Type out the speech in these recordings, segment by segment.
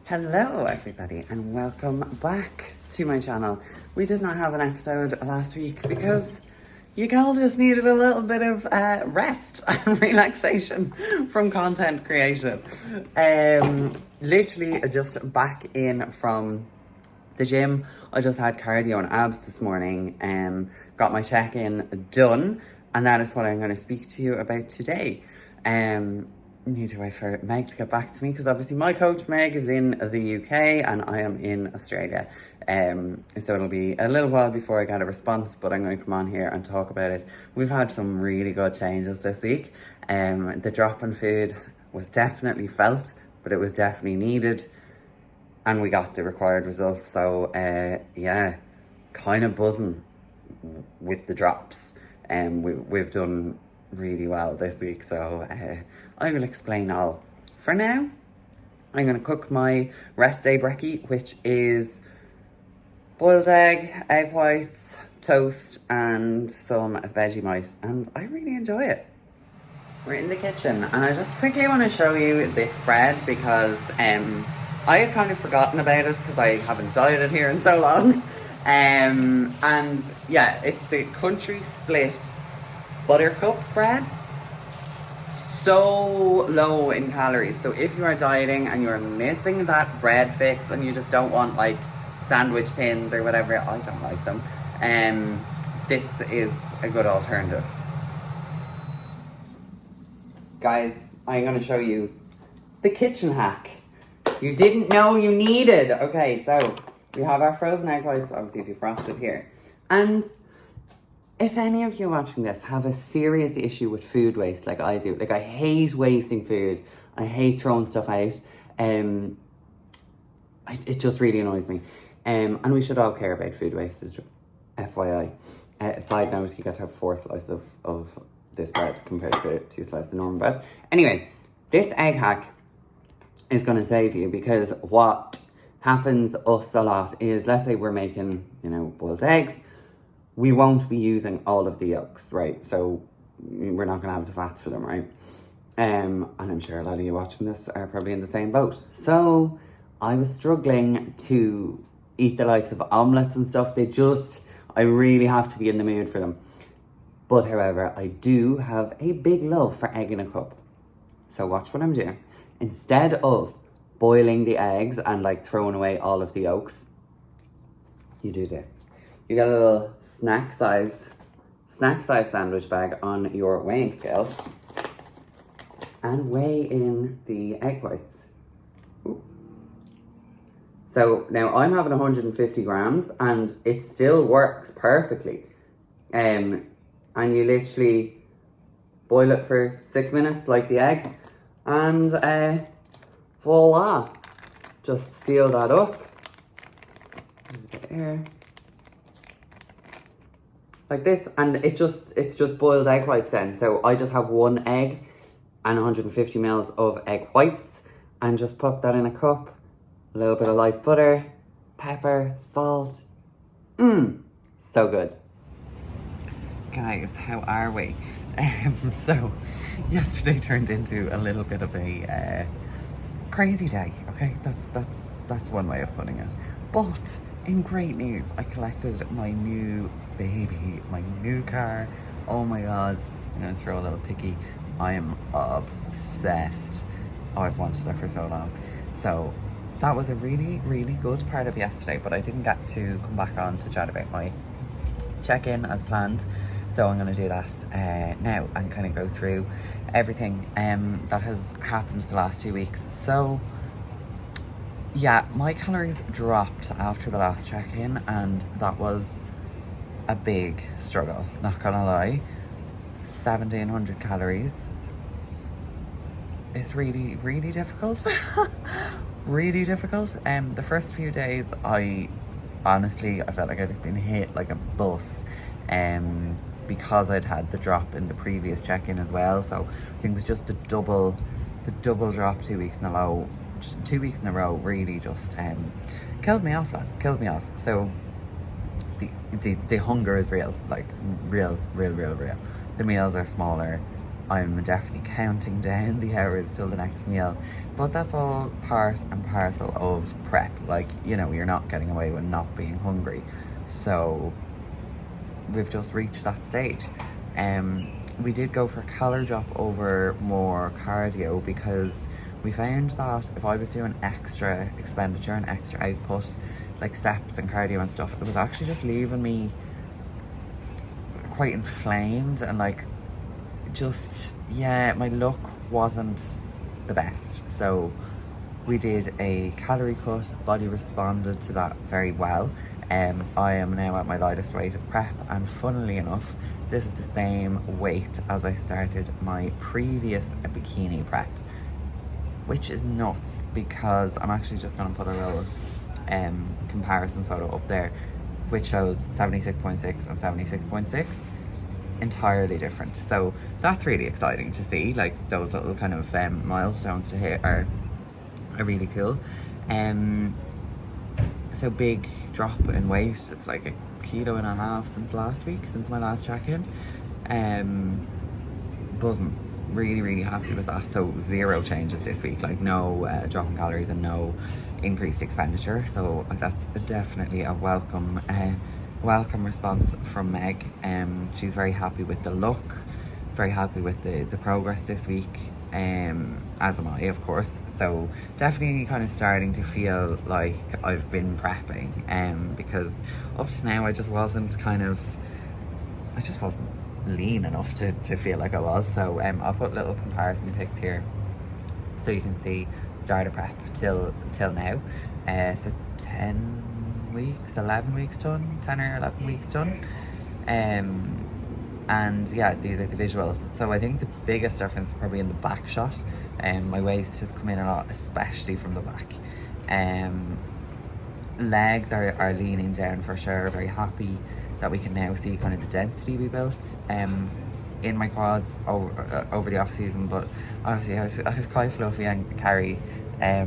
Hello everybody and welcome back to my channel. We did not have an episode last week because you all just needed a little bit of rest and relaxation from content creation. Literally just back in from the gym. I just had cardio and abs this morning, got my check-in done, and that is what I'm going to speak to you about today. Need to wait for Meg to get back to me because obviously my coach Meg is in the UK and I am in Australia. So it'll be a little while before I get a response, but I'm going to come on here and talk about it. We've had some really good changes this week. The drop in food was definitely felt, but it was definitely needed, and we got the required results. So yeah, kind of buzzing with the drops. We've done really well this week, so I will explain all. For now, I'm going to cook my rest day brekkie, which is boiled egg whites, toast, and some Vegemite, and I really enjoy it. We're in the kitchen, and I just quickly want to show you this spread because I had kind of forgotten about it because I haven't dieted here in so long. And yeah, it's the Country Split Buttercup bread. So low in calories. So if you are dieting and you're missing that bread fix and you just don't want like sandwich tins or whatever, I don't like them, this is a good alternative. Guys, I'm going to show you the kitchen hack you didn't know you needed. Okay, so we have our frozen egg whites, obviously defrosted here. And if any of you watching this have a serious issue with food waste like I do, like I hate wasting food, I hate throwing stuff out, it just really annoys me. And we should all care about food wastage, FYI. Side note, you get to have 4 slices of this bread compared to 2 slices of normal bread. Anyway, this egg hack is going to save you, because what happens us a lot is, let's say we're making, boiled eggs, we won't be using all of the yolks, right? So we're not going to have the fats for them, right? And I'm sure a lot of you watching this are probably in the same boat. So I was struggling to eat the likes of omelettes and stuff. I really have to be in the mood for them. But however, I do have a big love for egg in a cup. So watch what I'm doing. Instead of boiling the eggs and like throwing away all of the yolks, you do this. You get a little snack size sandwich bag on your weighing scale and weigh in the egg whites. Ooh. So now I'm having 150 grams and it still works perfectly. And you literally boil it for 6 minutes like the egg, and voila, just seal that up. There. Like this, and it's just boiled egg whites then. So I just have 1 egg and 150 mils of egg whites, and just pop that in a cup. A little bit of light butter, pepper, salt. So good. Guys, how are we? So yesterday turned into a little bit of a crazy day. Okay, that's one way of putting it. But in great news, I collected my new baby, my new car. Oh my god, I'm gonna throw a little picky. I am obsessed. Oh, I've wanted it for so long. So that was a really, really good part of yesterday, but I didn't get to come back on to chat about my check-in as planned. So I'm gonna do that now and kind of go through everything that has happened the last 2 weeks. So yeah, my calories dropped after the last check-in, and that was a big struggle, not gonna lie. 1,700 calories is really, really difficult. Really difficult. The first few days, I felt like I'd been hit like a bus, because I'd had the drop in the previous check-in as well. So I think it was just the double drop 2 weeks in a row. 2 weeks in a row really just killed me off, lads. Killed me off. So the hunger is real, like real. The meals are smaller. I'm definitely counting down the hours till the next meal. But that's all part and parcel of prep. Like, you know, you're not getting away with not being hungry. So we've just reached that stage. We did go for a calorie drop over more cardio because we found that if I was doing extra expenditure and extra output, like steps and cardio and stuff, it was actually just leaving me quite inflamed and like just, yeah, my look wasn't the best. So we did a calorie cut, body responded to that very well. I am now at my lightest weight of prep, and funnily enough, this is the same weight as I started my previous bikini prep, which is nuts because I'm actually just going to put a little comparison photo up there which shows 76.6 and 76.6, entirely different. So that's really exciting to see. Like those little kind of milestones to hit are really cool. So big drop in weight. It's like 1.5 kilos since last week, since my last check-in. Buzzing. Really happy with that. So 0 changes this week, like no drop in calories and no increased expenditure. So that's definitely a welcome response from Meg. She's very happy with the look, very happy with the progress this week, as am I, of course. So definitely kind of starting to feel like I've been prepping, because up to now I just wasn't lean enough to feel like I was. So I'll put little comparison pics here so you can see start of prep till now. So 10 weeks, 11 weeks done, 10 or 11 weeks done. And yeah, these are the visuals. So I think the biggest difference probably in the back shot. My waist has come in a lot, especially from the back. Legs are leaning down for sure. Very happy that we can now see kind of the density we built in my quads over the off season. But obviously I was quite fluffy and carry a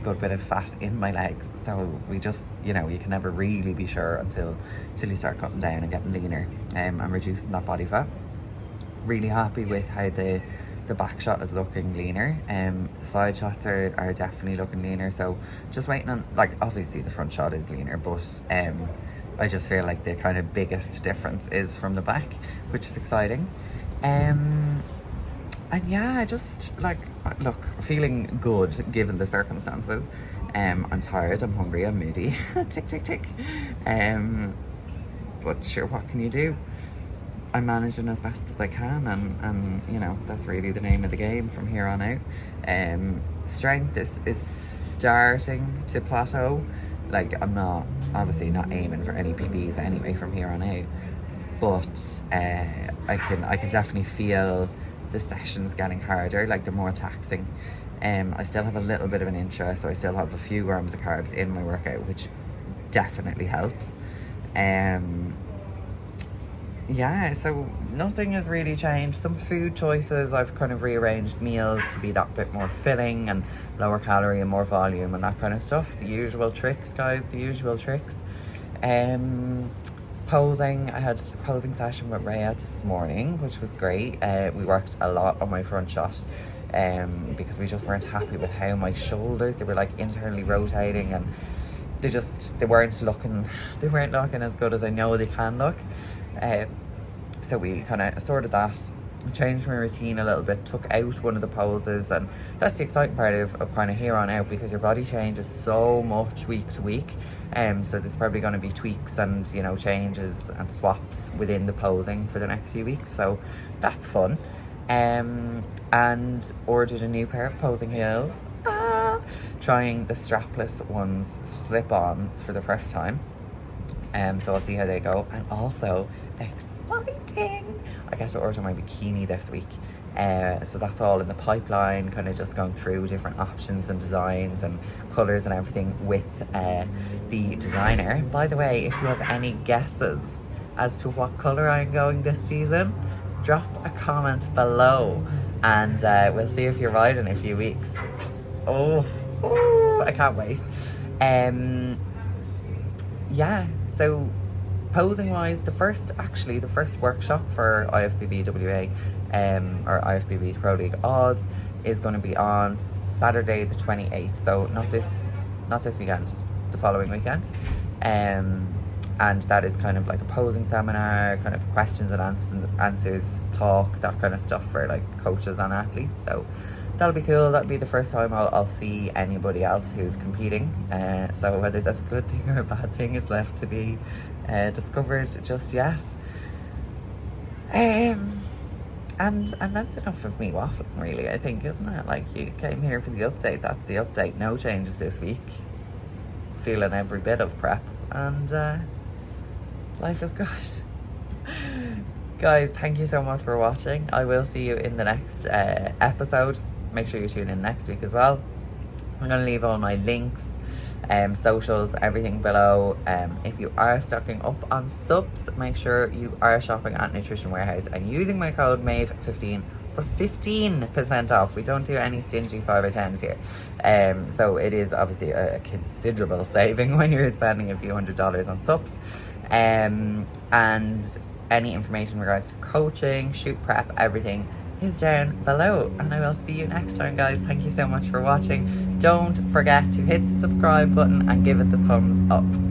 good bit of fat in my legs, so we just, you know, you can never really be sure until you start cutting down and getting leaner and reducing that body fat. Really happy with how the back shot is looking leaner. Side shots are definitely looking leaner, so just waiting on, like, obviously the front shot is leaner, but I just feel like the kind of biggest difference is from the back, which is exciting. And yeah, I just, like, look, feeling good given the circumstances. I'm tired, I'm hungry, I'm moody. tick. But sure, what can you do? I'm managing as best as I can, and you know, that's really the name of the game from here on out. Strength is starting to plateau. Like, I'm obviously not aiming for any PBs anyway from here on out, but I can definitely feel the sessions getting harder, like they're more taxing. I still have a little bit of an intra, so I still have a few grams of carbs in my workout, which definitely helps. Yeah, so nothing has really changed. Some food choices, I've kind of rearranged meals to be that bit more filling and lower calorie and more volume and that kind of stuff. The usual tricks, guys, the usual tricks. Posing, I had a posing session with Rhea this morning, which was great. We worked a lot on my front shot because we just weren't happy with how my shoulders, they were like internally rotating, and they weren't looking as good as I know they can look. So we kind of sorted that, changed my routine a little bit, took out one of the poses, and that's the exciting part of kind of here on out, because your body changes so much week to week. So there's probably going to be tweaks and, you know, changes and swaps within the posing for the next few weeks, so that's fun. And ordered a new pair of posing heels. Trying the strapless ones slip on for the first time. So I'll see how they go. And also, exciting, I get to order my bikini this week. So that's all in the pipeline, kind of just going through different options and designs and colours and everything with the designer. By the way, if you have any guesses as to what colour I'm going this season, drop a comment below, and we'll see if you're right in a few weeks. Oh, I can't wait. Yeah, so posing wise, the first workshop for IFBB WA or IFBB Pro League Oz is going to be on Saturday the 28th, so not this weekend, the following weekend. And that is kind of like a posing seminar, kind of questions and answers talk, that kind of stuff for like coaches and athletes. So that'll be cool. That'll be the first time I'll see anybody else who's competing. So whether that's a good thing or a bad thing is left to be discovered just yet. And that's enough of me waffling, really, I think, isn't it? Like, you came here for the update. That's the update. No changes this week. Feeling every bit of prep, and life is good. Guys, thank you so much for watching. I will see you in the next episode. Make sure you tune in next week as well. I'm going to leave all my links, socials, everything below. If you are stocking up on subs, make sure you are shopping at Nutrition Warehouse and using my code MAVE15 for 15% off. We don't do any stingy 5 or 10s here. So it is obviously a considerable saving when you're spending a few $100s on subs. And any information in regards to coaching, shoot prep, everything is down below. And I will see you next time, guys. Thank you so much for watching. Don't forget to hit the subscribe button and give it the thumbs up.